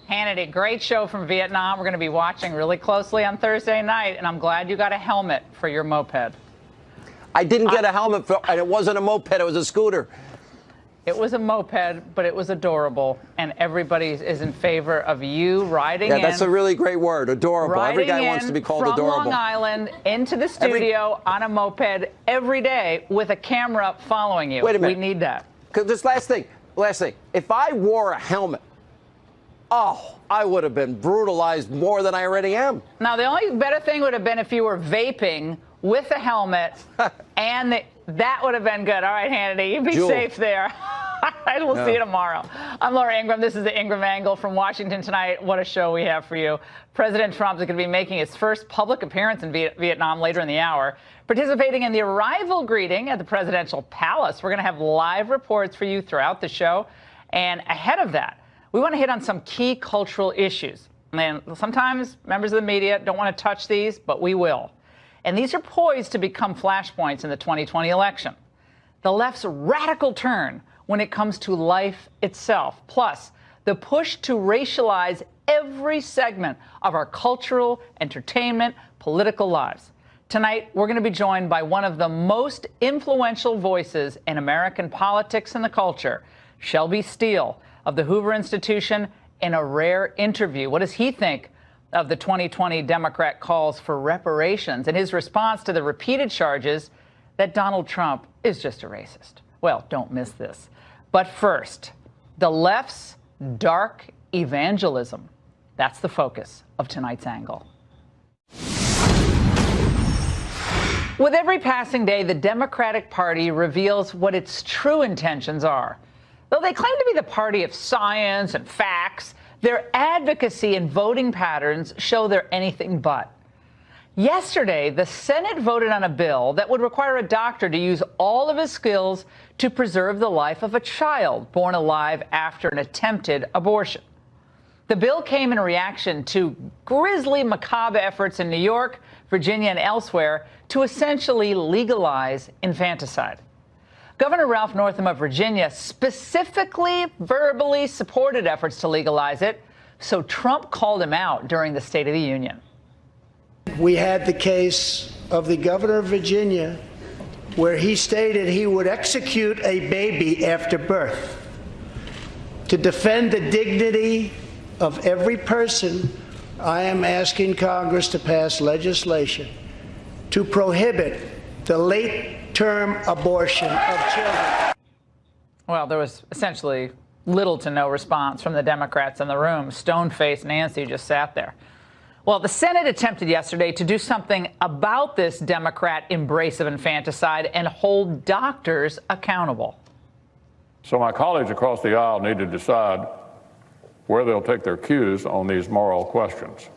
Hannity, great show from Vietnam. We're going to be watching really closely on Thursday night, and I'm glad you got a helmet for your moped. I didn't get a helmet, and it wasn't a moped, it was a scooter. It was a moped, but it was adorable, and everybody is in favor of you riding in. Yeah, that's a really great word, adorable. Every guy wants to be called adorable. From Long Island into the studio on a moped every day with a camera following you. Wait a minute. We need that. Because this last thing. If I wore a helmet, I would have been brutalized more than I already am. Now, the only better thing would have been if you were vaping with a helmet, and that would have been good. All right, Hannity, you be safe there. We'll see you tomorrow. I'm Laura Ingraham. This is the Ingraham Angle from Washington tonight. What a show we have for you. President Trump is going to be making his first public appearance in Vietnam later in the hour, participating in the arrival greeting at the presidential palace. We're going to have live reports for you throughout the show. And ahead of that, we want to hit on some key cultural issues. And sometimes members of the media don't want to touch these, but we will. And these are poised to become flashpoints in the 2020 election. The left's radical turn when it comes to life itself, plus the push to racialize every segment of our cultural, entertainment, political lives. Tonight, we're going to be joined by one of the most influential voices in American politics and the culture, Shelby Steele of the Hoover Institution, in a rare interview. What does he think of the 2020 Democrat calls for reparations and his response to the repeated charges that Donald Trump is just a racist? Well, don't miss this. But first, the left's dark evangelism. That's the focus of tonight's angle. With every passing day, the Democratic Party reveals what its true intentions are. Though they claim to be the party of science and facts, their advocacy and voting patterns show they're anything but. Yesterday, the Senate voted on a bill that would require a doctor to use all of his skills to preserve the life of a child born alive after an attempted abortion. The bill came in reaction to grisly, macabre efforts in New York, Virginia, and elsewhere to essentially legalize infanticide. Governor Ralph Northam of Virginia specifically verbally supported efforts to legalize it, so Trump called him out during the State of the Union. We had the case of the governor of Virginia where he stated he would execute a baby after birth. To defend the dignity of every person, I am asking Congress to pass legislation to prohibit the late-term abortion of children. Well, there was essentially little to no response from the Democrats in the room. Stone-faced Nancy just sat there. Well, the Senate attempted yesterday to do something about this Democrat embrace of infanticide and hold doctors accountable. So my colleagues across the aisle need to decide where they'll take their cues on these moral questions.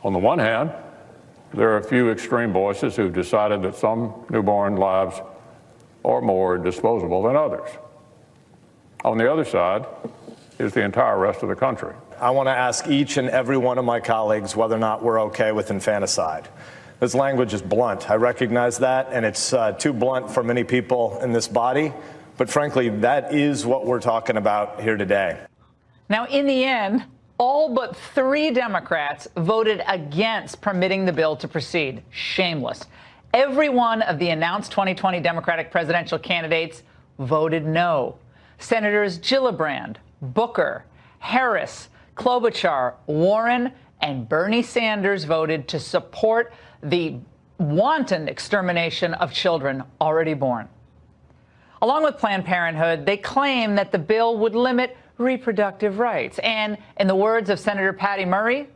On the one hand, there are a few extreme voices who've decided that some newborn lives are more disposable than others. On the other side is the entire rest of the country. I want to ask each and every one of my colleagues whether or not we're okay with infanticide. This language is blunt. I recognize that, and it's too blunt for many people in this body. But frankly, that is what we're talking about here today. Now, in the end, all but 3 Democrats voted against permitting the bill to proceed. Shameless. Every one of the announced 2020 Democratic presidential candidates voted no. Senators Gillibrand, Booker, Harris, Klobuchar, Warren, and Bernie Sanders voted to support the wanton extermination of children already born. Along with Planned Parenthood, they claim that the bill would limit reproductive rights. And in the words of Senator Patty Murray,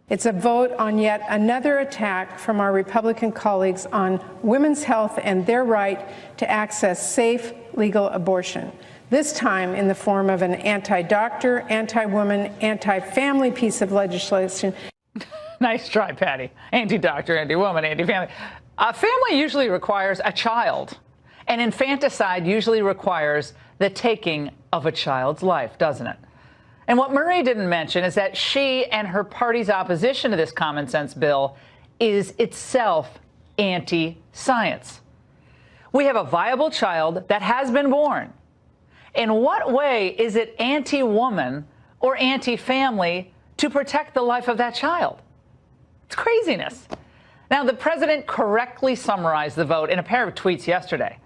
it's a vote on yet another attack from our Republican colleagues on women's health and their right to access safe, legal abortion. This time in the form of an anti-doctor, anti-woman, anti-family piece of legislation. Nice try, Patty. Anti-doctor, anti-woman, anti-family. Family usually requires a child, and infanticide usually requires the taking of a child's life, doesn't it? And what Murray didn't mention is that she and her party's opposition to this common sense bill is itself anti-science. We have a viable child that has been born. In what way is it anti-woman or anti-family to protect the life of that child. It's craziness. Now, the president correctly summarized the vote in a pair of tweets yesterday.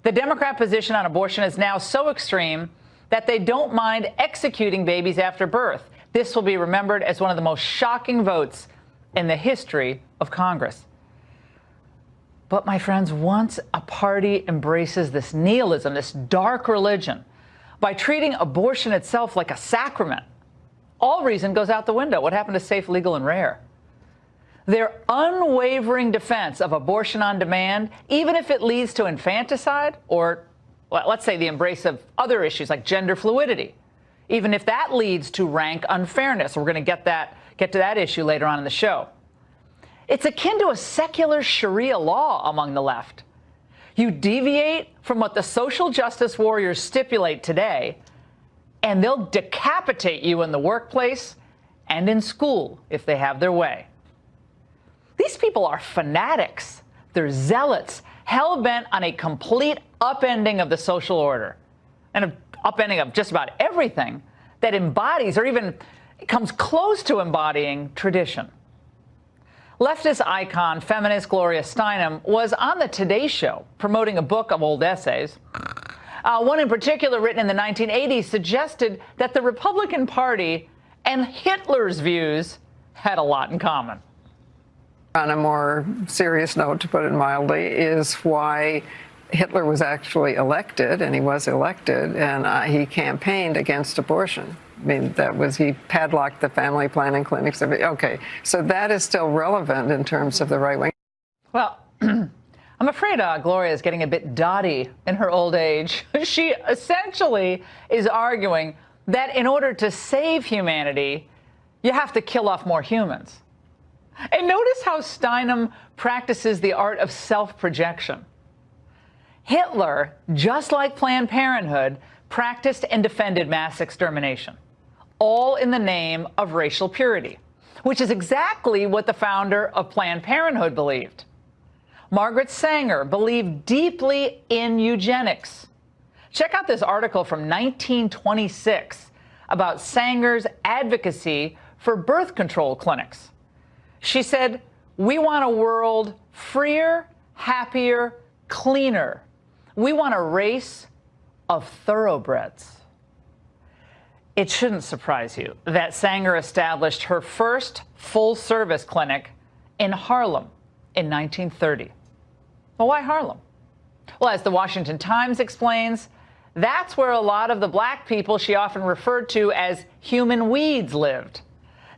The Democrat position on abortion is now so extreme that they don't mind executing babies after birth. This will be remembered as one of the most shocking votes in the history of Congress. But, my friends, once a party embraces this nihilism, this dark religion, by treating abortion itself like a sacrament, all reason goes out the window. What happened to safe, legal, and rare? Their unwavering defense of abortion on demand, even if it leads to infanticide or, well, let's say, the embrace of other issues like gender fluidity, even if that leads to rank unfairness. We're going to get to that issue later on in the show. It's akin to a secular Sharia law among the left. You deviate from what the social justice warriors stipulate today, and they'll decapitate you in the workplace and in school if they have their way. These people are fanatics. They're zealots, hell-bent on a complete upending of the social order and an upending of just about everything that embodies or even comes close to embodying tradition. Leftist icon, feminist Gloria Steinem was on the Today Show promoting a book of old essays. One in particular, written in the 1980s, suggested that the Republican Party and Hitler's views had a lot in common. On a more serious note, to put it mildly, is why Hitler was actually elected, and he was elected, and he campaigned against abortion. I mean, he padlocked the family planning clinics. Okay, so that is still relevant in terms of the right wing. Well, I'm afraid Gloria is getting a bit dotty in her old age. She essentially is arguing that in order to save humanity, you have to kill off more humans. And notice how Steinem practices the art of self-projection. Hitler, just like Planned Parenthood, practiced and defended mass extermination, all in the name of racial purity, which is exactly what the founder of Planned Parenthood believed. Margaret Sanger believed deeply in eugenics. Check out this article from 1926 about Sanger's advocacy for birth control clinics. She said, "We want a world freer, happier, cleaner. We want a race of thoroughbreds." It shouldn't surprise you that Sanger established her first full-service clinic in Harlem in 1930. Well, why Harlem? Well, as the Washington Times explains, that's where a lot of the black people she often referred to as human weeds lived.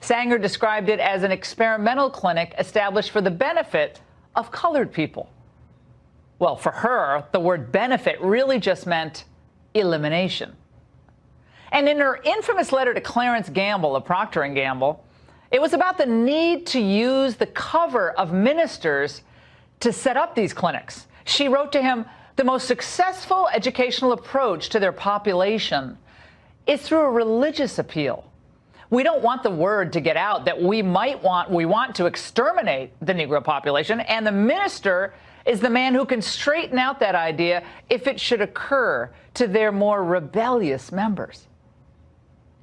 Sanger described it as an experimental clinic established for the benefit of colored people. Well, for her, the word benefit really just meant elimination. And in her infamous letter to Clarence Gamble of Procter & Gamble, it was about the need to use the cover of ministers to set up these clinics. She wrote to him, "The most successful educational approach to their population is through a religious appeal. We don't want the word to get out that we want to exterminate the Negro population, and the minister is the man who can straighten out that idea if it should occur to their more rebellious members."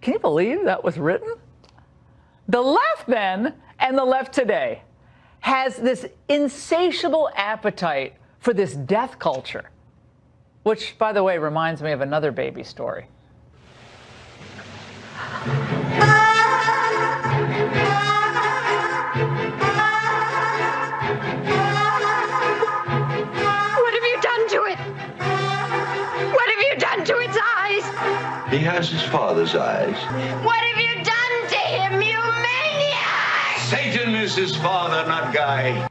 Can you believe that was written? The left then, and the left today, has this insatiable appetite for this death culture, which, by the way, reminds me of another baby story. To its eyes. He has his father's eyes. What have you done to him, you maniac? Satan is his father, not Guy.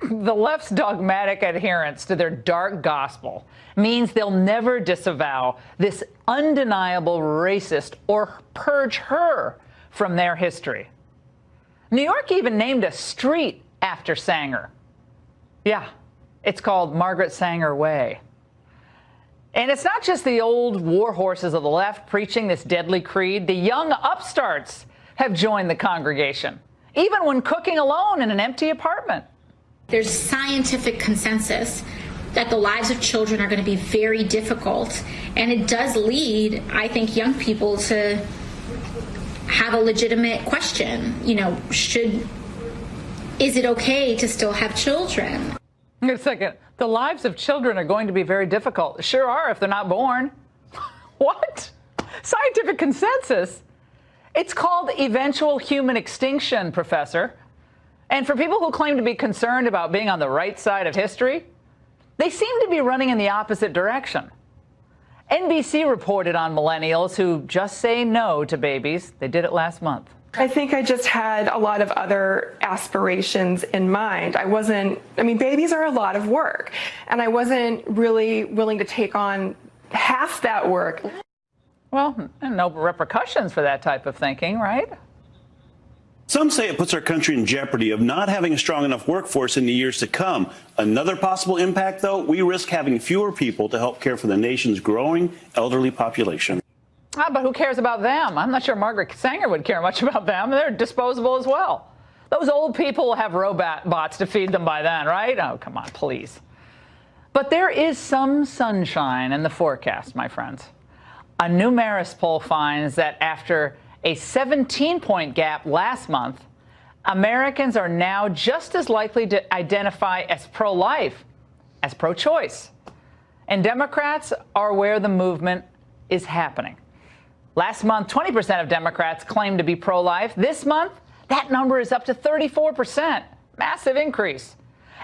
The left's dogmatic adherence to their dark gospel means they'll never disavow this undeniable racist or purge her from their history. New York even named a street after Sanger. Yeah, it's called Margaret Sanger Way. And it's not just the old war horses of the left preaching this deadly creed. The young upstarts have joined the congregation, even when cooking alone in an empty apartment. There's scientific consensus that the lives of children are going to be very difficult, and it does lead, I think, young people to have a legitimate question. You know, is it okay to still have children? Wait a second. The lives of children are going to be very difficult. Sure are if they're not born. What? Scientific consensus? It's called eventual human extinction, Professor. And for people who claim to be concerned about being on the right side of history, they seem to be running in the opposite direction. NBC reported on millennials who just say no to babies. They did it last month. I think I just had a lot of other aspirations in mind. Babies are a lot of work, and I wasn't really willing to take on half that work. Well, and no repercussions for that type of thinking, right? Some say it puts our country in jeopardy of not having a strong enough workforce in the years to come. Another possible impact, though, we risk having fewer people to help care for the nation's growing elderly population. But who cares about them? I'm not sure Margaret Sanger would care much about them. They're disposable as well. Those old people will have robots to feed them by then, right? Oh, come on, please. But there is some sunshine in the forecast, my friends. A new Marist poll finds that after a 17-point gap last month, Americans are now just as likely to identify as pro-life as pro-choice. And Democrats are where the movement is happening. Last month, 20% of Democrats claimed to be pro-life. This month, that number is up to 34%. Massive increase.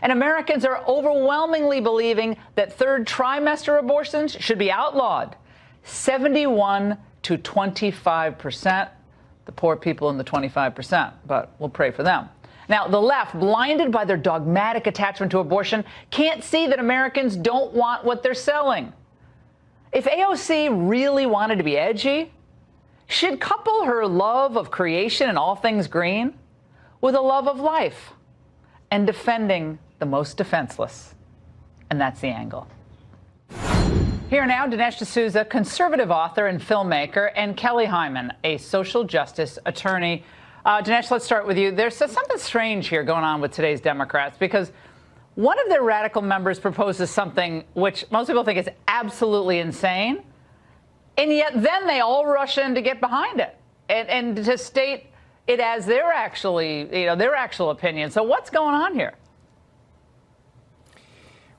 And Americans are overwhelmingly believing that third trimester abortions should be outlawed. 71 to 25%. The poor people in the 25%, but we'll pray for them. Now, the left, blinded by their dogmatic attachment to abortion, can't see that Americans don't want what they're selling. If AOC really wanted to be edgy, she'd couple her love of creation and all things green with a love of life and defending the most defenseless. And that's the angle. Here now, Dinesh D'Souza, conservative author and filmmaker, and Kelly Hyman, a social justice attorney. Dinesh, let's start with you. There's something strange here going on with today's Democrats, because one of their radical members proposes something which most people think is absolutely insane, and yet then they all rush in to get behind it and to state it as their actual opinion. So what's going on here?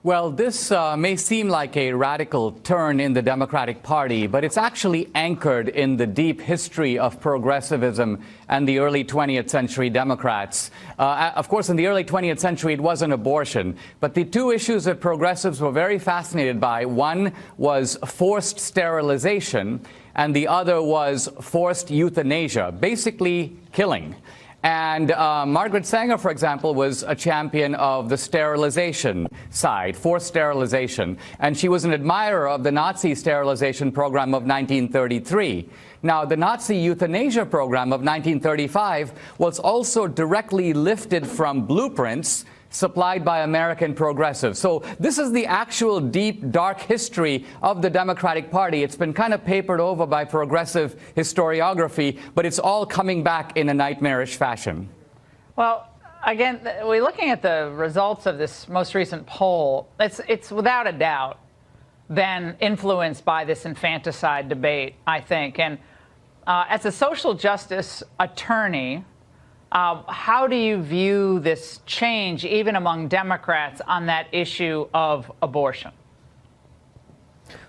Well, this may seem like a radical turn in the Democratic Party, but it's actually anchored in the deep history of progressivism and the early 20th century Democrats. Of course, in the early 20th century, it wasn't abortion. But the two issues that progressives were very fascinated by, one was forced sterilization, and the other was forced euthanasia, basically killing. And Margaret Sanger, for example, was a champion of the sterilization side, forced sterilization. And she was an admirer of the Nazi sterilization program of 1933. Now, the Nazi euthanasia program of 1935 was also directly lifted from blueprints supplied by American progressives. So this is the actual deep, dark history of the Democratic Party. It's been kind of papered over by progressive historiography, but it's all coming back in a nightmarish fashion. Well, again, we're looking at the results of this most recent poll. It's without a doubt been influenced by this infanticide debate, I think. And as a social justice attorney, how do you view this change, even among Democrats, on that issue of abortion?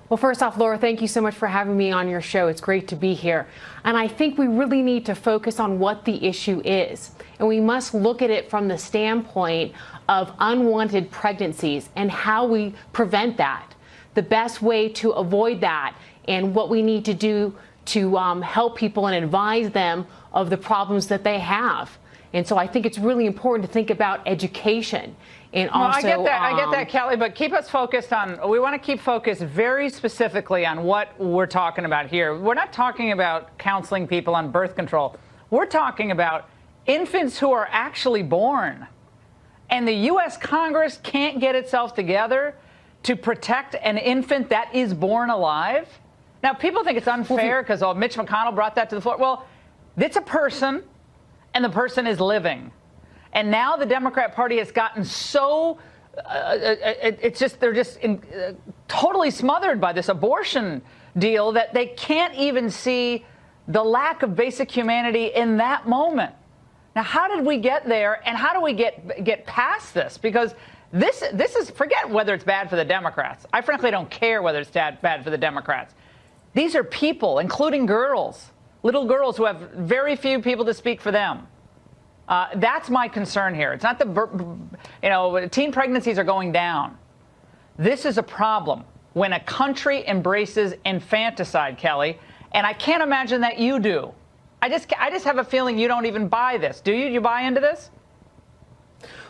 Well, first off, Laura, thank you so much for having me on your show. It's great to be here. And I think we really need to focus on what the issue is. And we must look at it from the standpoint of unwanted pregnancies and how we prevent that. The best way to avoid that and what we need to do to help people and advise them of the problems that they have. And so I think it's really important to think about education. And also, I get that, Kelly, but keep us focused on, we want to keep focused very specifically on what we're talking about here. We're not talking about counseling people on birth control. We're talking about infants who are actually born. And the U.S. Congress can't get itself together to protect an infant that is born alive. Now, people think it's unfair because Mitch McConnell brought that to the floor. Well, it's a person, and the person is living. And now the Democrat Party has gotten so, they're totally smothered by this abortion deal that they can't even see the lack of basic humanity in that moment. Now, how did we get there, and how do we get past this? Because this is, forget whether it's bad for the Democrats. I frankly don't care whether it's bad for the Democrats. These are people, including girls, little girls who have very few people to speak for them. That's my concern here. It's not teen pregnancies are going down. This is a problem when a country embraces infanticide, Kelly, and I can't imagine that you do. I just have a feeling you don't even buy this. Do you? Do you buy into this?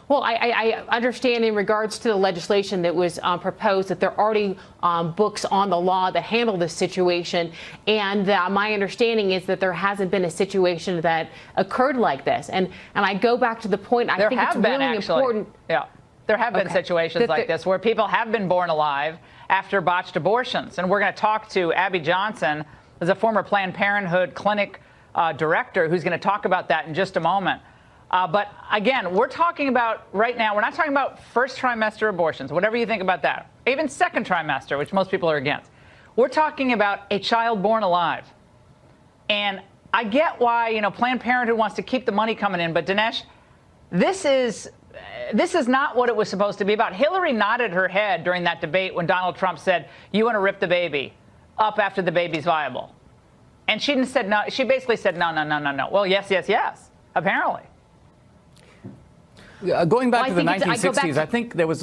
Well, I understand in regards to the legislation that was proposed that there are already books on the law that handle this situation. And my understanding is that there hasn't been a situation that occurred like this. And I go back to the point, I think it's really important. Yeah, there have been situations like this where people have been born alive after botched abortions. And we're going to talk to Abby Johnson, who's a former Planned Parenthood clinic director, who's going to talk about that in just a moment. But again, we're talking about right now, we're not talking about first trimester abortions, whatever you think about that, even second trimester, which most people are against. We're talking about a child born alive. And I get why, Planned Parenthood wants to keep the money coming in. But Dinesh, this is not what it was supposed to be about. Hillary nodded her head during that debate when Donald Trump said, "You want to rip the baby up after the baby's viable." And she said no. She basically said no. Well, yes, apparently. Going back to the 1960s, I think it was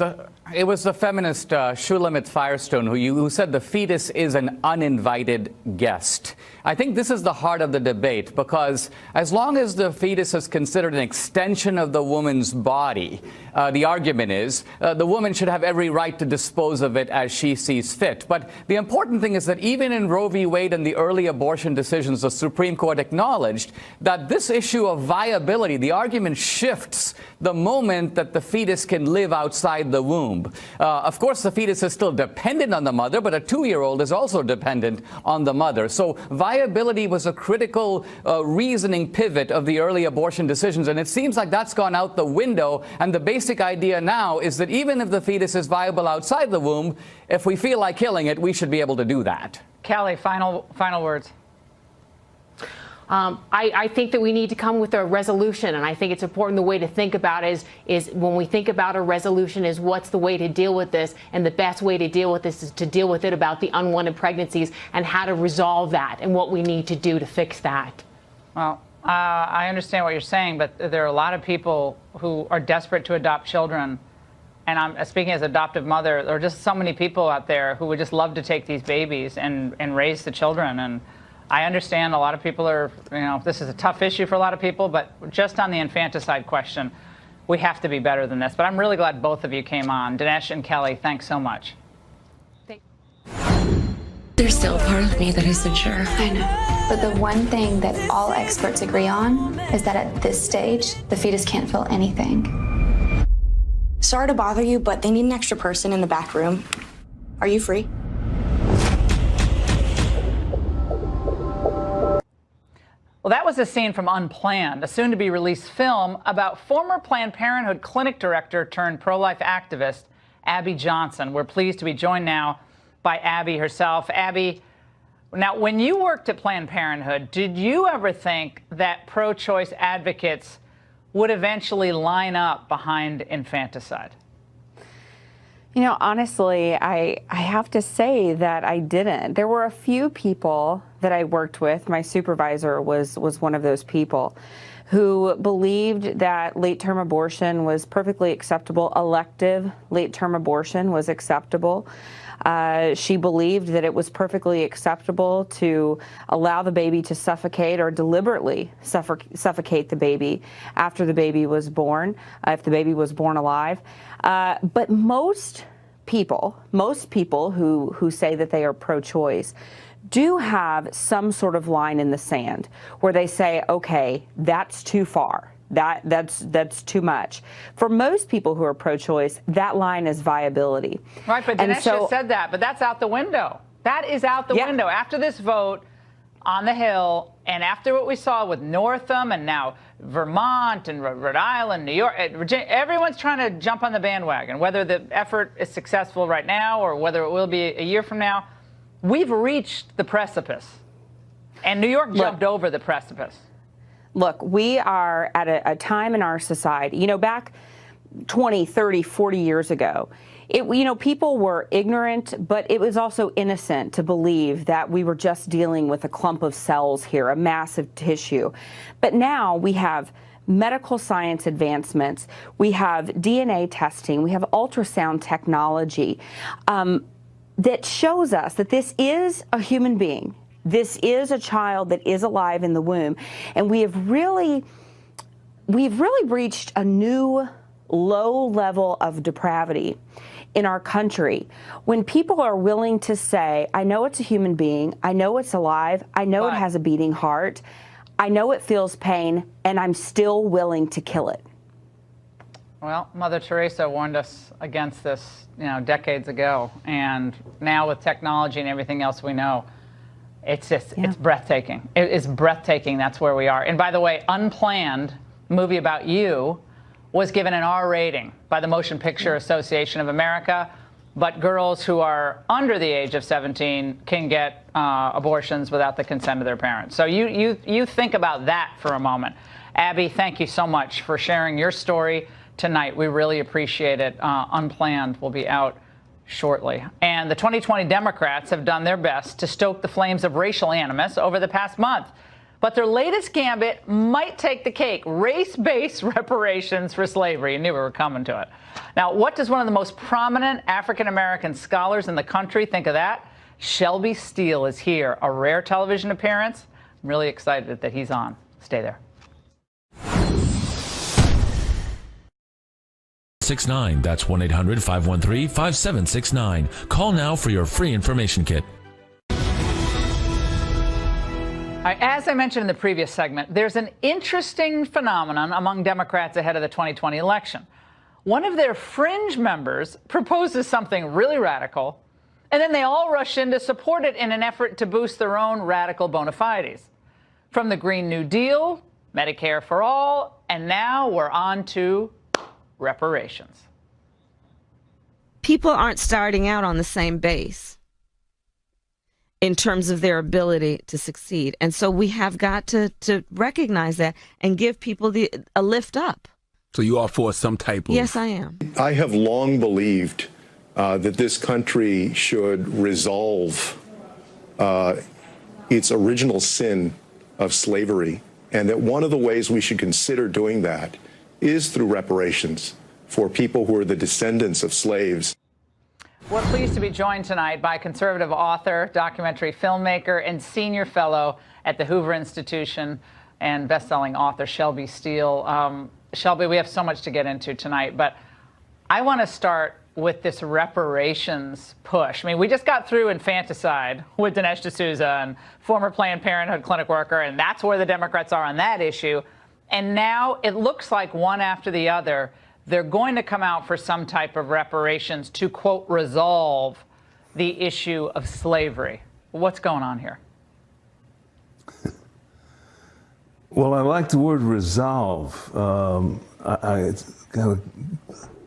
the feminist Shulamit Firestone who said the fetus is an uninvited guest. I think this is the heart of the debate, because as long as the fetus is considered an extension of the woman's body, the argument is the woman should have every right to dispose of it as she sees fit. But the important thing is that even in Roe v. Wade and the early abortion decisions, the Supreme Court acknowledged that this issue of viability, the argument shifts the moment that the fetus can live outside the womb. Of course, the fetus is still dependent on the mother, but a 2-year-old is also dependent on the mother. So viability was a critical reasoning pivot of the early abortion decisions, and it seems like that's gone out the window. And the basic idea now is that even if the fetus is viable outside the womb, if we feel like killing it, we should be able to do that. Kelly, final words. I think that we need to come with a resolution, and I think it's important. The way to think about it is when we think about a resolution is what's the way to deal with this, and the best way to deal with this is to deal with it about the unwanted pregnancies and how to resolve that and what we need to do to fix that. Well, I understand what you're saying, but there are a lot of people who are desperate to adopt children, and I'm speaking as adoptive mother. There are just so many people out there who would just love to take these babies and raise the children. And I understand a lot of people are, this is a tough issue for a lot of people, but just on the infanticide question, we have to be better than this. But I'm really glad both of you came on. Dinesh and Kelly, thanks so much. There's still a part of me that isn't sure. I know. But the one thing that all experts agree on is that at this stage, the fetus can't feel anything. Sorry to bother you, but they need an extra person in the back room. Are you free? Well, that was a scene from Unplanned, a soon-to-be-released film about former Planned Parenthood clinic director turned pro-life activist Abby Johnson. We're pleased to be joined now by Abby herself. Abby, now, when you worked at Planned Parenthood, did you ever think that pro-choice advocates would eventually line up behind infanticide? Honestly, I have to say that I didn't. There were a few people that I worked with. My supervisor was one of those people who believed that late-term abortion was perfectly acceptable. Elective late-term abortion was acceptable. She believed that it was perfectly acceptable to allow the baby to suffocate or deliberately suffocate the baby after the baby was born, if the baby was born alive. But most people who say that they are pro-choice do have some sort of line in the sand where they say, okay, that's too far. That's too much. For most people who are pro-choice, that line is viability. Right, but Dinesh just said that, but that's out the window. That is out the window. After this vote on the Hill, and after what we saw with Northam and now Vermont and Rhode Island, New York, Virginia, everyone's trying to jump on the bandwagon, whether the effort is successful right now or whether it will be a year from now. We've reached the precipice. And New York jumped over the precipice. Look, we are at a time in our society, back 20, 30, 40 years ago, people were ignorant, but it was also innocent to believe that we were just dealing with a clump of cells here, a massive tissue. But now we have medical science advancements, we have DNA testing, we have ultrasound technology that shows us that this is a human being. This is a child that is alive in the womb. And we've really reached a new low level of depravity in our country when people are willing to say, I know it's a human being, I know it's alive, I know it has a beating heart, I know it feels pain, and I'm still willing to kill it. Well, Mother Teresa warned us against this, decades ago. And now with technology and everything else we know, it's breathtaking. It is breathtaking. That's where we are. And by the way, Unplanned, movie about you, was given an R rating by the Motion Picture Association of America. But girls who are under the age of 17 can get abortions without the consent of their parents. So you think about that for a moment. Abby, thank you so much for sharing your story tonight. We really appreciate it. Unplanned will be out shortly. And the 2020 Democrats have done their best to stoke the flames of racial animus over the past month. But their latest gambit might take the cake: race-based reparations for slavery. You knew we were coming to it. Now, what does one of the most prominent African-American scholars in the country think of that? Shelby Steele is here, a rare television appearance. I'm really excited that he's on. Stay there. 69. That's 1-800-513-5769. Call now for your free information kit. As I mentioned in the previous segment, there's an interesting phenomenon among Democrats ahead of the 2020 election. One of their fringe members proposes something really radical, and then they all rush in to support it in an effort to boost their own radical bona fides. From the Green New Deal, Medicare for all, and now we're on to reparations. People aren't starting out on the same base in terms of their ability to succeed. And so we have got to recognize that and give people a lift up. So you are for some type of... Yes, I am. I have long believed that this country should resolve its original sin of slavery, and that one of the ways we should consider doing that is through reparations for people who are the descendants of slaves. We're pleased to be joined tonight by conservative author, documentary filmmaker, and senior fellow at the Hoover Institution and best-selling author Shelby Steele. Shelby, we have so much to get into tonight, but I want to start with this reparations push. I mean, we just got through infanticide with Dinesh D'Souza and former Planned Parenthood clinic worker, and that's where the Democrats are on that issue. And now it looks like one after the other, they're going to come out for some type of reparations to, quote, resolve the issue of slavery. What's going on here? Well, I like the word resolve. It's kind of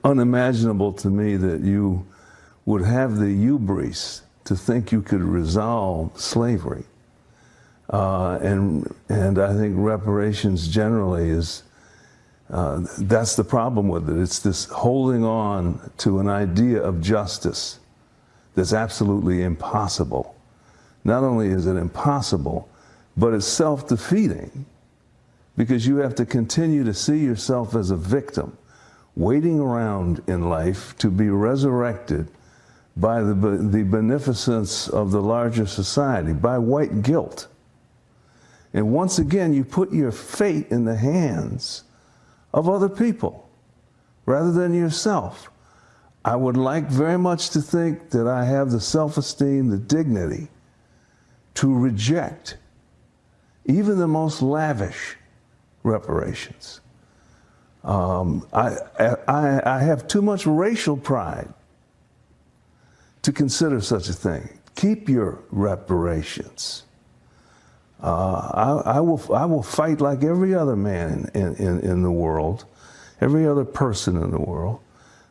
unimaginable to me that you would have the hubris to think you could resolve slavery. And I think reparations generally is, that's the problem with it. It's this holding on to an idea of justice that's absolutely impossible. Not only is it impossible, but it's self-defeating, because you have to continue to see yourself as a victim, waiting around in life to be resurrected by the beneficence of the larger society, by white guilt. And once again, you put your fate in the hands of other people rather than yourself. I would like very much to think that I have the self-esteem, the dignity to reject even the most lavish reparations. I have too much racial pride to consider such a thing. Keep your reparations. I will fight like every other man in the world, every other person in the world,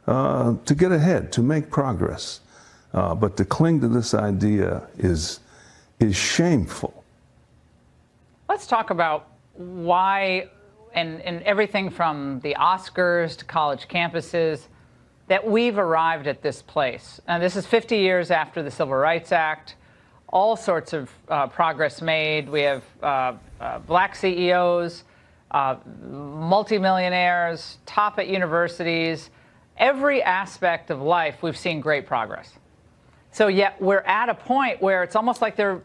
to get ahead, to make progress. But to cling to this idea is shameful. Let's talk about why, and everything from the Oscars to college campuses, that we've arrived at this place. And this is 50 years after the Civil Rights Act. All sorts of progress made. We have black CEOs, multimillionaires, top at universities. Every aspect of life, we've seen great progress. So yet we're at a point where it's almost like there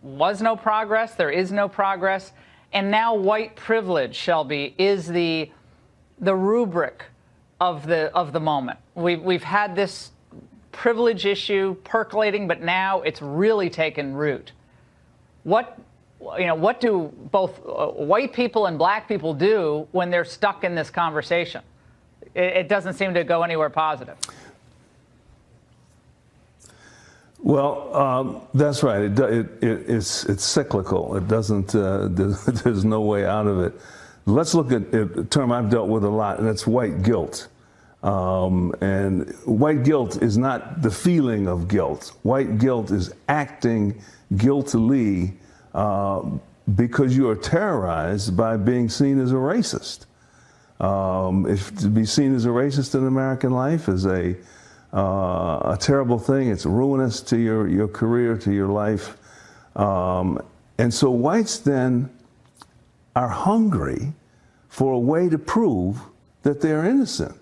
was no progress, there is no progress, and now white privilege, Shelby, is the rubric of the moment. We've had this privilege issue percolating, but now it's really taken root. What do both white people and black people do when they're stuck in this conversation? It doesn't seem to go anywhere positive. Well, that's right. It's cyclical. It doesn't. There's no way out of it. Let's look at a term I've dealt with a lot, and that's white guilt. And white guilt is not the feeling of guilt. White guilt is acting guiltily because you are terrorized by being seen as a racist. If to be seen as a racist in American life is a terrible thing. It's ruinous to your career, to your life. And so whites then are hungry for a way to prove that they're innocent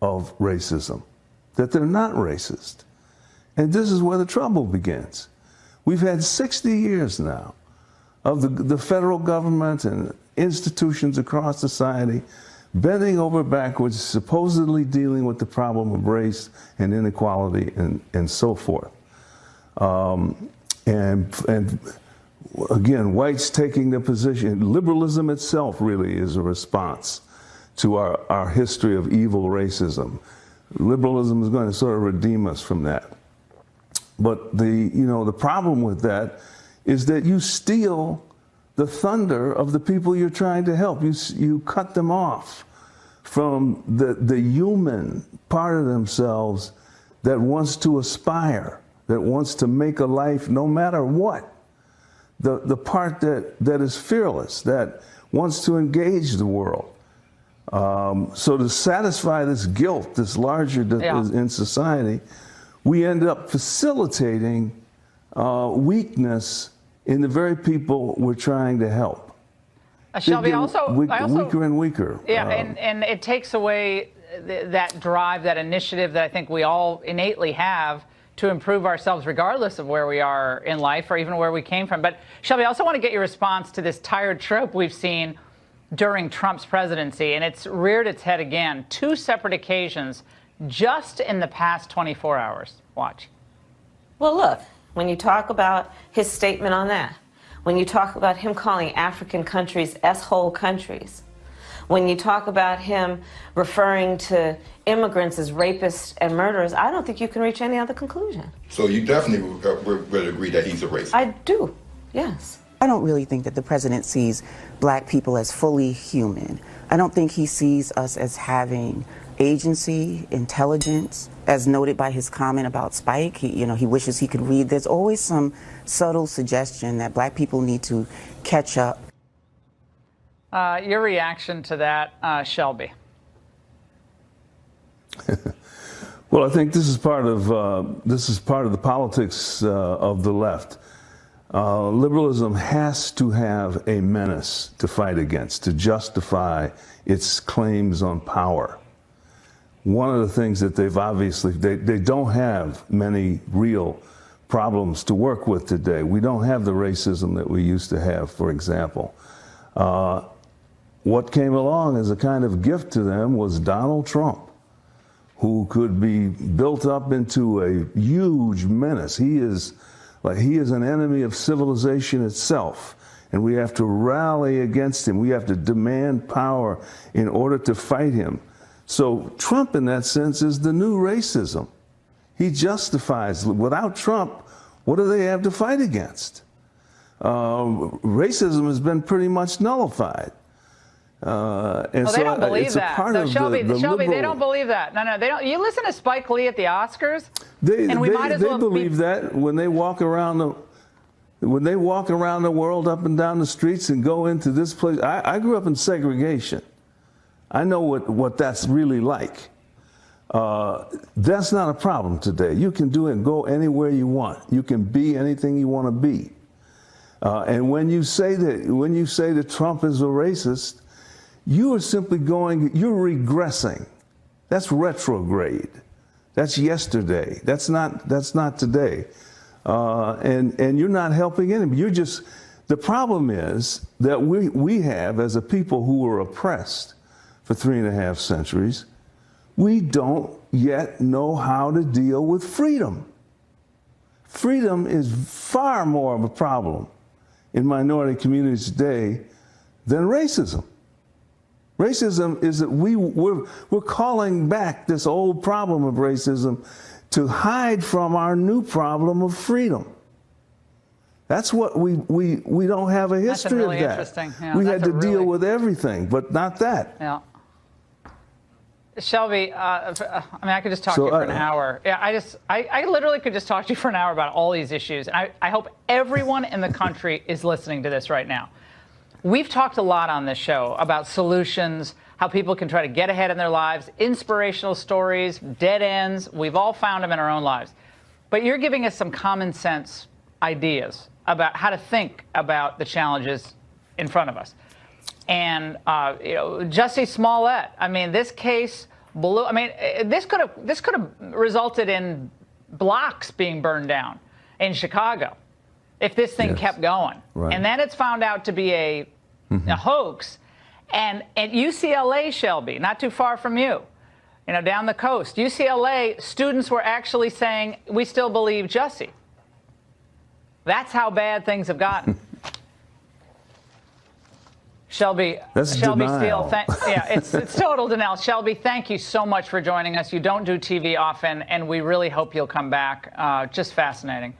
of racism, that they're not racist. And this is where the trouble begins. We've had 60 years now of the federal government and institutions across society bending over backwards, supposedly dealing with the problem of race and inequality and so forth. And again, whites taking the position, liberalism itself really is a response to our history of evil racism. Liberalism is going to sort of redeem us from that. But the problem with that is that you steal the thunder of the people you're trying to help. You cut them off from the human part of themselves that wants to aspire, that wants to make a life no matter what. The part that is fearless, that wants to engage the world. So to satisfy this guilt, this larger is in society, we end up facilitating weakness in the very people we're trying to help. Shelby, weaker and weaker. Yeah, and it takes away that drive, that initiative that I think we all innately have to improve ourselves regardless of where we are in life or even where we came from. But Shelby, I also want to get your response to this tired trope we've seen during Trump's presidency, and it's reared its head again. 2 separate occasions just in the past 24 hours. Watch. Well, look, when you talk about his statement on that, when you talk about him calling African countries S-hole countries, when you talk about him referring to immigrants as rapists and murderers, I don't think you can reach any other conclusion. So you definitely would agree that he's a racist? I do, yes. I don't really think that the president sees black people as fully human. I don't think he sees us as having agency, intelligence, as noted by his comment about Spike. He wishes he could read. There's always some subtle suggestion that black people need to catch up. Your reaction to that, Shelby? Well, I think this is part of the politics of the left. Liberalism has to have a menace to fight against, to justify its claims on power. One of the things that they don't have many real problems to work with today. We don't have the racism that we used to have, for example. What came along as a kind of gift to them was Donald Trump, who could be built up into a huge menace. He is an enemy of civilization itself, and we have to rally against him. We have to demand power in order to fight him. So Trump, in that sense, is the new racism. He justifies. Without Trump, what do they have to fight against? Racism has been pretty much nullified. And they don't believe that. Shelby, they don't believe that. No, they don't. You listen to Spike Lee at the Oscars, they believe that when they walk around When they walk around the world up and down the streets and go into this place, I grew up in segregation. I know what that's really like. That's not a problem today. You can do it and go anywhere you want. You can be anything you want to be. And when you say that Trump is a racist, you are simply you're regressing. That's retrograde. That's yesterday. That's not today. And you're not helping anybody. The problem is that we have, as a people who were oppressed for 3.5 centuries, we don't yet know how to deal with freedom. Freedom is far more of a problem in minority communities today than racism. Racism is that we're calling back this old problem of racism to hide from our new problem of freedom. That's what we don't have a history really of that. Interesting. Yeah, we had to deal with everything, but not that. Yeah. Shelby, I mean, I could just talk to you for an hour. Yeah, I literally could just talk to you for an hour about all these issues. And I hope everyone in the country is listening to this right now. We've talked a lot on this show about solutions, how people can try to get ahead in their lives, inspirational stories, dead ends. We've all found them in our own lives. But you're giving us some common sense ideas about how to think about the challenges in front of us. And Jussie Smollett, I mean, this case blew. I mean, this could have resulted in blocks being burned down in Chicago if this thing kept going. Right. And then it's found out to be a hoax. And at UCLA, Shelby, not too far from you, down the coast, UCLA students were actually saying, "We still believe Jussie." That's how bad things have gotten. Shelby Steele, it's total denial. Shelby, thank you so much for joining us. You don't do TV often, and we really hope you'll come back. Just fascinating.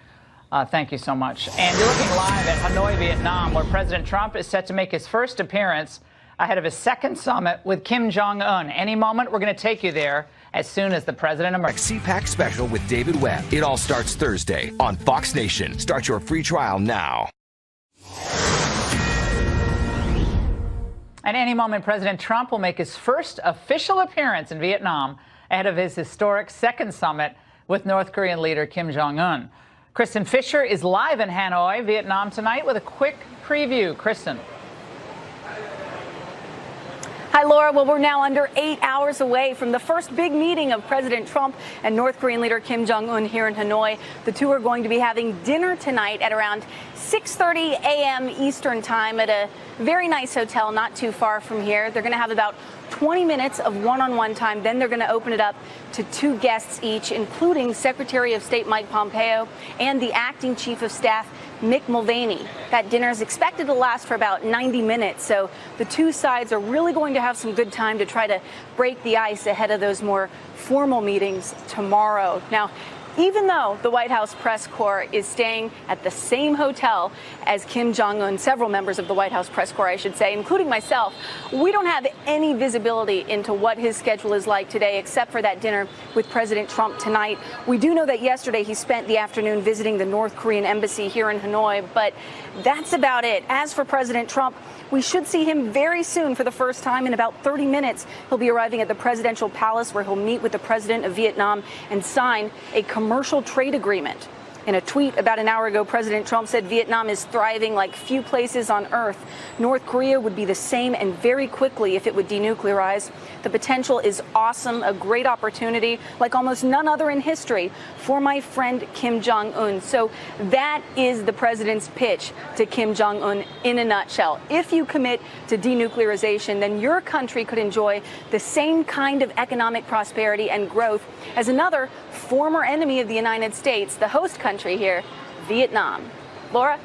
Thank you so much. And you're looking live at Hanoi, Vietnam, where President Trump is set to make his first appearance ahead of his second summit with Kim Jong-un. Any moment, we're going to take you there as soon as the president emerges. CPAC special with David Webb. It all starts Thursday on Fox Nation. Start your free trial now. At any moment, President Trump will make his first official appearance in Vietnam ahead of his historic second summit with North Korean leader Kim Jong-un. Kristen Fisher is live in Hanoi, Vietnam tonight with a quick preview. Kristen. Hi, Laura. Well, we're now under 8 hours away from the first big meeting of President Trump and North Korean leader Kim Jong-un here in Hanoi. The two are going to be having dinner tonight at around 6:30 a.m. Eastern time at a very nice hotel not too far from here. They're going to have about 20 minutes of one-on-one time. Then they're going to open it up to 2 guests each, including Secretary of State Mike Pompeo and the acting chief of staff Mick Mulvaney. That dinner is expected to last for about 90 minutes, so the two sides are really going to have some good time to try to break the ice ahead of those more formal meetings tomorrow. Now, even though the White House press corps is staying at the same hotel as Kim Jong-un, several members of the White House press corps, I should say, including myself, we don't have any visibility into what his schedule is like today, except for that dinner with President Trump tonight. We do know that yesterday he spent the afternoon visiting the North Korean embassy here in Hanoi, but that's about it. As for President Trump, we should see him very soon for the first time in about 30 minutes. He'll be arriving at the presidential palace where he'll meet with the president of Vietnam and sign a commercial trade agreement. In a tweet about an hour ago, President Trump said Vietnam is thriving like few places on earth. North Korea would be the same, and very quickly if it would denuclearize. The potential is awesome, a great opportunity like almost none other in history for my friend Kim Jong-un. So that is the president's pitch to Kim Jong-un in a nutshell. If you commit to denuclearization, then your country could enjoy the same kind of economic prosperity and growth as another former enemy of the United States, the host country here, Vietnam. Laura?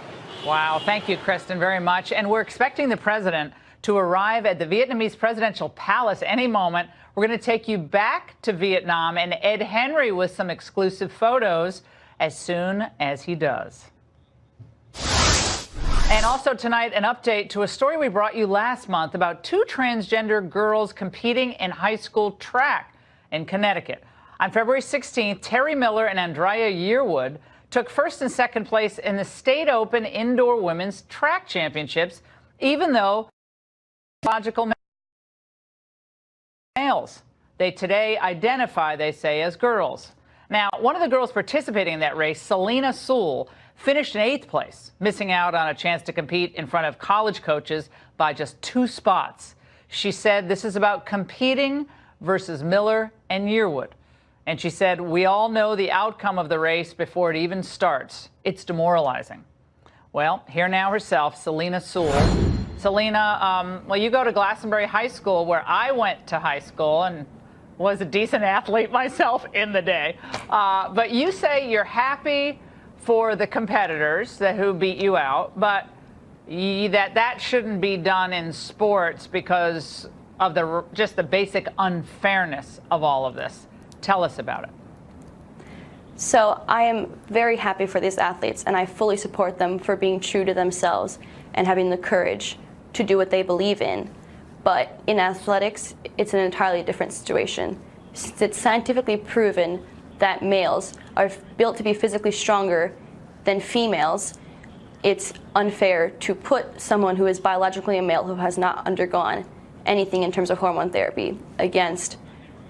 Wow. Thank you, Kristen, very much. And we're expecting the president to arrive at the Vietnamese presidential palace any moment. We're going to take you back to Vietnam and Ed Henry with some exclusive photos as soon as he does. And also tonight, an update to a story we brought you last month about 2 transgender girls competing in high school track in Connecticut. On February 16th, Terry Miller and Andrea Yearwood took first and second place in the State Open Indoor Women's Track Championships, even though biological males. They today identify, they say, as girls. Now, one of the girls participating in that race, Selena Sewell, finished in 8th place, missing out on a chance to compete in front of college coaches by just 2 spots. She said this is about competing versus Miller and Yearwood. And she said, we all know the outcome of the race before it even starts. It's demoralizing. Well, here now herself, Selena Sewell. Selena, well, you go to Glastonbury High School, where I went to high school and was a decent athlete myself in the day. But you say you're happy for the competitors who beat you out, but that shouldn't be done in sports because of just the basic unfairness of all of this. Tell us about it. So I am very happy for these athletes, and I fully support them for being true to themselves and having the courage to do what they believe in. But in athletics, it's an entirely different situation. It's scientifically proven that males are built to be physically stronger than females. It's unfair to put someone who is biologically a male who has not undergone anything in terms of hormone therapy against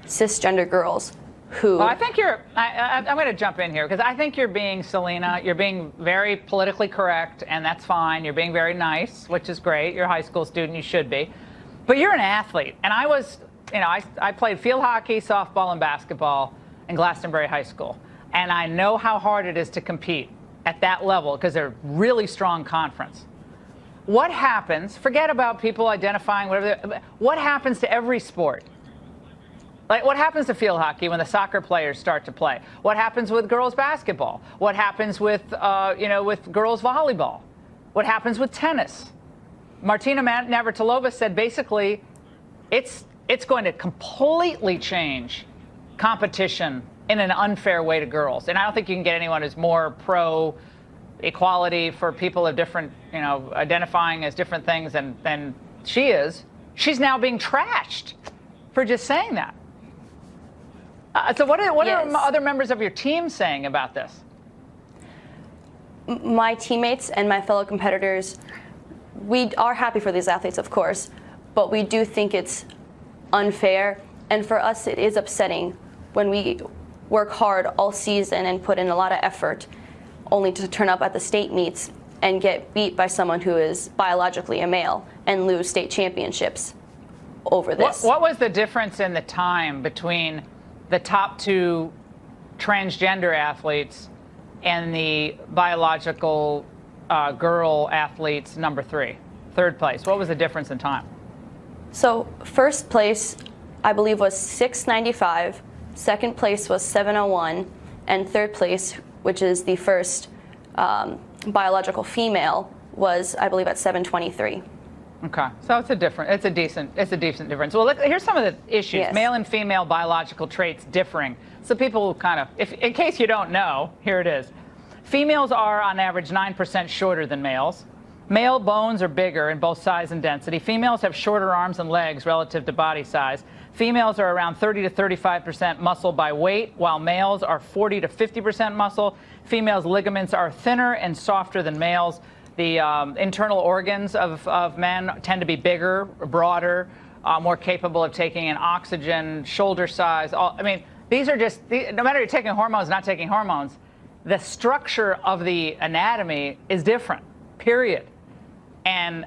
cisgender girls who... Well, I think I'm going to jump in here because I think you're being, Selena, you're being very politically correct, and that's fine. You're being very nice, which is great. You're a high school student. You should be. But you're an athlete. And I was, I played field hockey, softball, and basketball in Glastonbury High School. And I know how hard it is to compete at that level because they're a really strong conference. What happens, forget about people identifying, what happens to every sport? Like, what happens to field hockey when the soccer players start to play? What happens with girls basketball? What happens with, with girls volleyball? What happens with tennis? Martina Navratilova said basically it's going to completely change competition in an unfair way to girls. And I don't think you can get anyone who's more pro equality for people of different, identifying as different things than she is. She's now being trashed for just saying that. So what are other members of your team saying about this? My teammates and my fellow competitors, we are happy for these athletes, of course, but we do think it's unfair. And for us, it is upsetting when we work hard all season and put in a lot of effort only to turn up at the state meets and get beat by someone who is biologically a male and lose state championships over this. What was the difference in the time between the top 2 transgender athletes and the biological girl athletes number 3, 3rd place? What was the difference in time? So first place, I believe, was 6:95. Second place was 7:01, and third place, which is the first biological female, was, I believe, at 7:23. Okay, so it's a decent difference. Well, look, here's some of the issues. Yes. Male and female biological traits differing. So people kind of, in case you don't know, here it is. Females are on average 9% shorter than males. Male bones are bigger in both size and density. Females have shorter arms and legs relative to body size. Females are around 30 to 35% muscle by weight, while males are 40 to 50% muscle. Females' ligaments are thinner and softer than males. The internal organs of men tend to be bigger, broader, more capable of taking in oxygen, shoulder size. These are just, no matter you're taking hormones, not taking hormones, the structure of the anatomy is different, period. And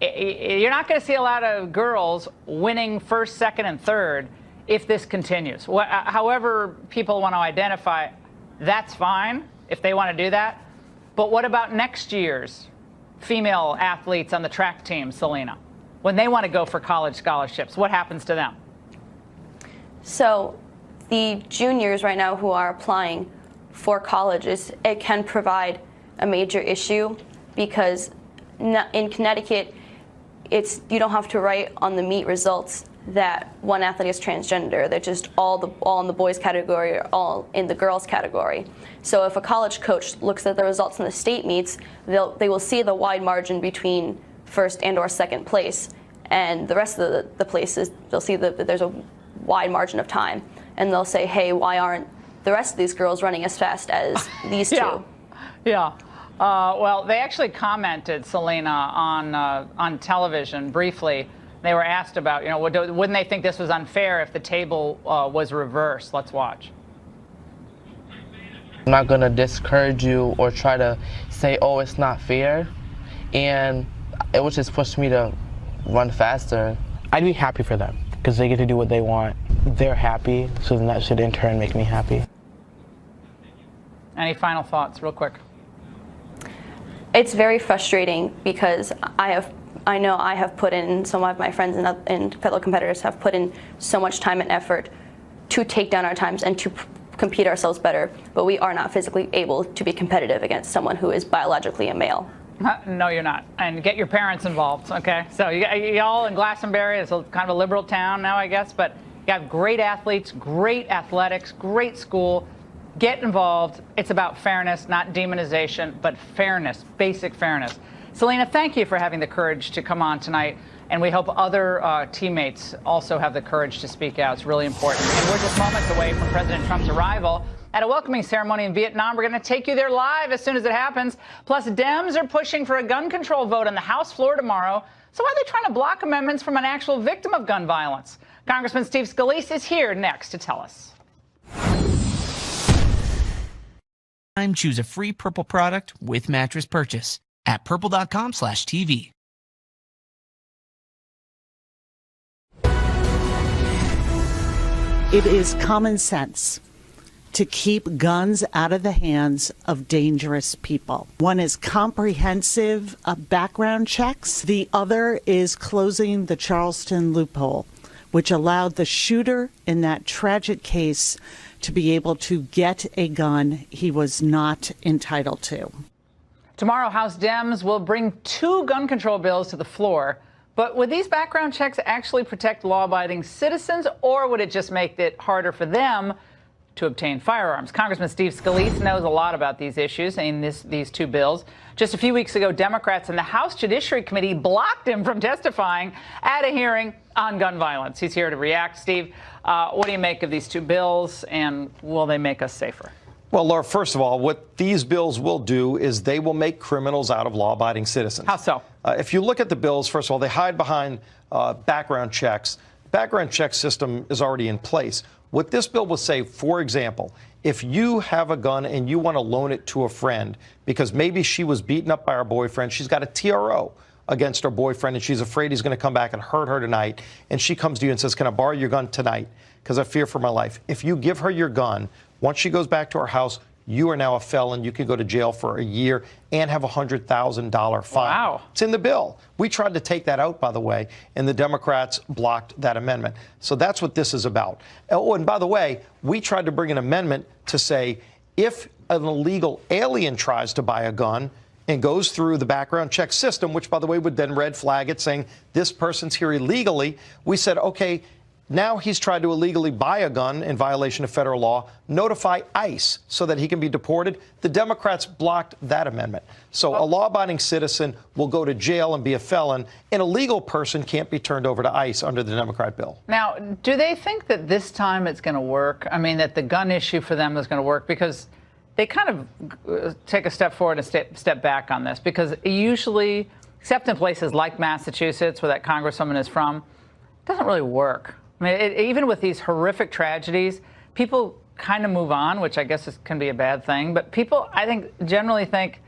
you're not going to see a lot of girls winning first, second, and third if this continues. However people want to identify, that's fine if they want to do that. But what about next year's female athletes on the track team, Selena? When they want to go for college scholarships, what happens to them? So the juniors right now who are applying for colleges, it can provide a major issue because in Connecticut, you don't have to write on the meet results that one athlete is transgender. They're just all in the boys category or all in the girls category. So if a college coach looks at the results in the state meets, they will see the wide margin between first and or second place, and the rest of the places they'll see that there's a wide margin of time, and they'll say, hey, why aren't the rest of these girls running as fast as these two? Yeah. Well, they actually commented, Selena, on television briefly. They were asked about, wouldn't they think this was unfair if the table was reversed? Let's watch. I'm not going to discourage you or try to say, oh, it's not fair. And it would just push me to run faster. I'd be happy for them because they get to do what they want. They're happy, so then that should in turn make me happy. Any final thoughts, real quick? It's very frustrating because I know I have put in, some of my friends and fellow competitors have put in so much time and effort to take down our times and to compete ourselves better, but we are not physically able to be competitive against someone who is biologically a male. No, you're not. And get your parents involved, okay? So y'all in Glastonbury, it's kind of a liberal town now, I guess, but you have great athletes, great athletics, great school. Get involved. It's about fairness, not demonization, but fairness, basic fairness. Selena, thank you for having the courage to come on tonight, and we hope other teammates also have the courage to speak out. It's really important. And we're just moments away from President Trump's arrival at a welcoming ceremony in Vietnam. We're going to take you there live as soon as it happens. Plus, Dems are pushing for a gun control vote on the House floor tomorrow. So why are they trying to block amendments from an actual victim of gun violence? Congressman Steve Scalise is here next to tell us. Choose a free Purple product with mattress purchase at purple.com/TV. It is common sense to keep guns out of the hands of dangerous people. One is comprehensive background checks. The other is closing the Charleston loophole, which allowed the shooter in that tragic case to be able to get a gun he was not entitled to. Tomorrow, House Dems will bring 2 gun control bills to the floor. But would these background checks actually protect law-abiding citizens, or would it just make it harder for them to obtain firearms? Congressman Steve Scalise knows a lot about these issues in these 2 bills. Just a few weeks ago, Democrats in the House Judiciary Committee blocked him from testifying at a hearing on gun violence. He's here to react. Steve, what do you make of these 2 bills, and will they make us safer? Well, Laura, first of all, what these bills will do is they will make criminals out of law-abiding citizens. How so? If you look at the bills, first of all, they hide behind background checks. Background check system is already in place. What this bill will say, for example, if you have a gun and you want to loan it to a friend because maybe she was beaten up by her boyfriend, she's got a TRO against her boyfriend and she's afraid he's going to come back and hurt her tonight, and she comes to you and says, can I borrow your gun tonight because I fear for my life? If you give her your gun, once she goes back to her house, you are now a felon. You can go to jail for a year and have a $100,000 fine. Wow. It's in the bill. We tried to take that out, by the way, and the Democrats blocked that amendment. So that's what this is about. Oh, and by the way, we tried to bring an amendment to say if an illegal alien tries to buy a gun and goes through the background check system, which, by the way, would then red flag it saying this person's here illegally, we said, okay, now he's tried to illegally buy a gun in violation of federal law, notify ICE so that he can be deported. The Democrats blocked that amendment. So a law-abiding citizen will go to jail and be a felon. An illegal person can't be turned over to ICE under the Democrat bill. Now, do they think that this time it's going to work? I mean, that the gun issue for them is going to work? Because they kind of take a step forward and step back on this. Because usually, except in places like Massachusetts, where that congresswoman is from, it doesn't really work. I mean, even with these horrific tragedies, people kind of move on, which I guess can be a bad thing. But people, I think, generally think,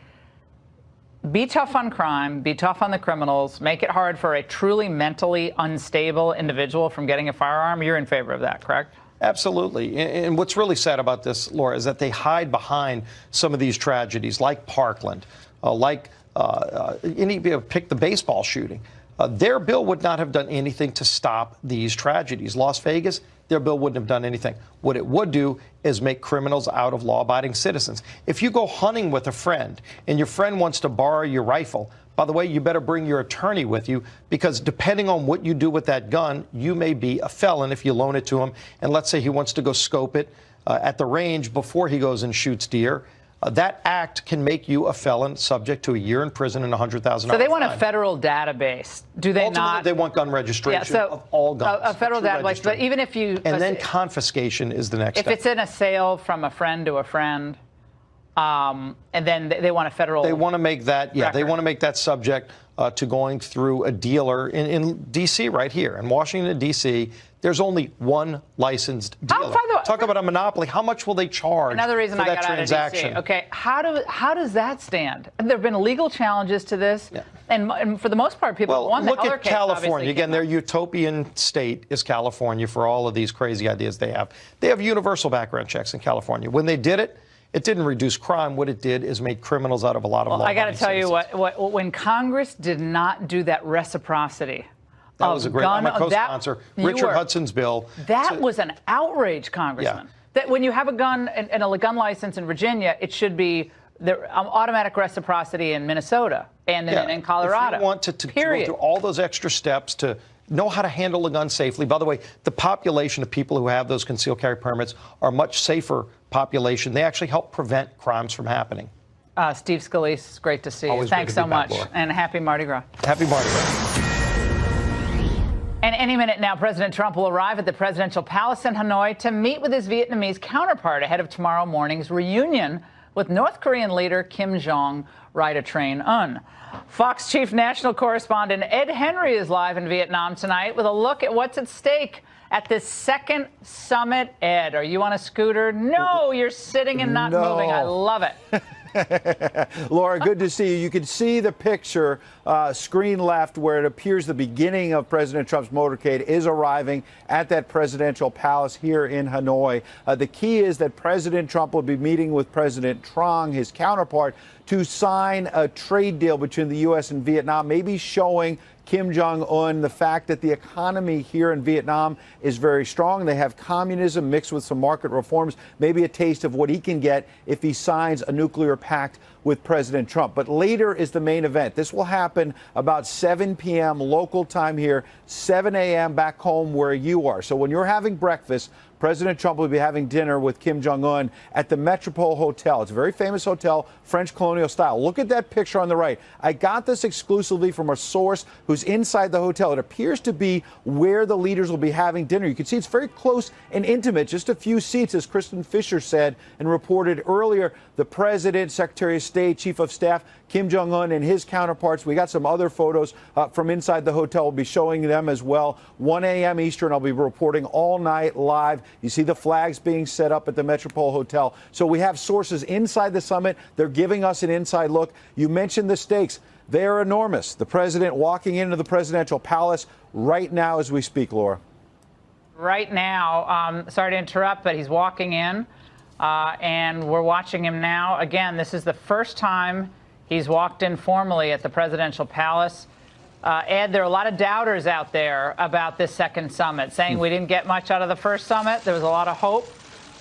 be tough on crime, be tough on the criminals, make it hard for a truly mentally unstable individual from getting a firearm. You're in favor of that, correct? Absolutely. And what's really sad about this, Laura, is that they hide behind some of these tragedies, like Parkland, pick the baseball shooting. Their bill would not have done anything to stop these tragedies. Las Vegas, their bill wouldn't have done anything. What it would do is make criminals out of law-abiding citizens. If you go hunting with a friend and your friend wants to borrow your rifle, by the way, you better bring your attorney with you, because depending on what you do with that gun, you may be a felon if you loan it to him. And let's say he wants to go scope it at the range before he goes and shoots deer. That act can make you a felon subject to a year in prison and $100,000 fine. So they want a federal database. Do they Ultimately, not? They want gun registration of all guns. A federal database, but even if you... And then confiscation is the next step. If it's in a sale from a friend to a friend, And then they want a federal. They want to make that, record. they want to make that subject to going through a dealer in D.C. right here. In Washington, D.C., there's only one licensed dealer. Talk about a monopoly. How much will they charge Another reason for I that got transaction? out of D.C. Okay, how does that stand? There have been legal challenges to this, and for the most part, people won the look Heller at case, California. Again, their utopian state is California for all of these crazy ideas they have. They have universal background checks in California. When they did it, it didn't reduce crime. What it did is make criminals out of a lot of I got to tell you what, when Congress did not do that reciprocity. That was a great. I'm a co-sponsor. Richard Hudson's bill. That was an outrage, Congressman. That when you have a gun and a gun license in Virginia, it should be the automatic reciprocity in Minnesota and in Colorado. If you want to go through all those extra steps to know how to handle a gun safely. By the way, the population of people who have those concealed carry permits are a much safer population. They actually help prevent crimes from happening. Steve Scalise, great to see you. Always Thanks good to so be back, much. Laura. And happy Mardi Gras. Happy Mardi Gras. And any minute now, President Trump will arrive at the presidential palace in Hanoi to meet with his Vietnamese counterpart ahead of tomorrow morning's reunion with North Korean leader Kim Jong Ride-a-Train-un. Fox chief national correspondent Ed Henry is live in Vietnam tonight with a look at what's at stake at this second summit. Ed, are you on a scooter? No, you're sitting and not moving. I love it. Laura, good to see you. You can see the picture, screen left, where it appears the beginning of President Trump's motorcade is arriving at that presidential palace here in Hanoi. The key is that President Trump will be meeting with President Trong, his counterpart, to sign a trade deal between the U.S. and Vietnam, maybe showing Kim Jong-un the fact that the economy here in Vietnam is very strong. They have communism mixed with some market reforms, maybe a taste of what he can get if he signs a nuclear pact with President Trump. But later is the main event. This will happen about 7 p.m. local time here, 7 a.m. back home where you are. So when you're having breakfast, President Trump will be having dinner with Kim Jong-un at the Metropole Hotel. It's a very famous hotel, French colonial style. Look at that picture on the right. I got this exclusively from a source who's inside the hotel. It appears to be where the leaders will be having dinner. You can see it's very close and intimate, just a few seats, as Kristen Fisher said and reported earlier. The President, Secretary of State, Chief of Staff, Kim Jong-un and his counterparts. We got some other photos from inside the hotel. We'll be showing them as well. 1 a.m. Eastern. I'll be reporting all night live. You see the flags being set up at the Metropole Hotel. So we have sources inside the summit. They're giving us an inside look. You mentioned the stakes. They are enormous. The president walking into the presidential palace right now as we speak, Laura. Right now, sorry to interrupt, but he's walking in, and we're watching him now. Again, this is the first time he's walked in formally at the presidential palace. Ed, there are a lot of doubters out there about this second summit, saying we didn't get much out of the first summit. There was a lot of hope.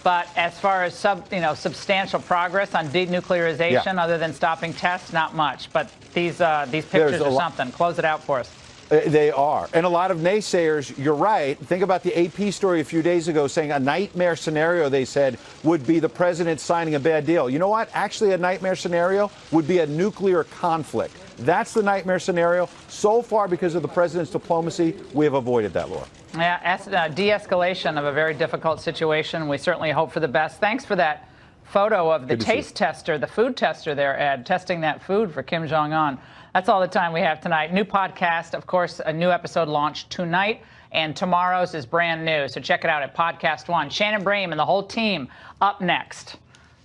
But as far as substantial progress on denuclearization, other than stopping tests, not much. But these pictures are something. Close it out for us. They are. And a lot of naysayers, you're right. Think about the AP story a few days ago saying a nightmare scenario, they said, would be the president signing a bad deal. You know what? Actually, a nightmare scenario would be a nuclear conflict. That's the nightmare scenario. So far, because of the president's diplomacy, we have avoided that, Laura. Yeah, de-escalation of a very difficult situation. We certainly hope for the best. Thanks for that photo of the taste tester, the food tester there, Ed, testing that food for Kim Jong-un. That's all the time we have tonight. New podcast, of course, a new episode launched tonight, and tomorrow's is brand new. So check it out at Podcast One. Shannon Bream and the whole team up next.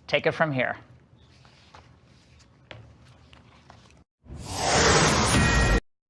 Take it from here.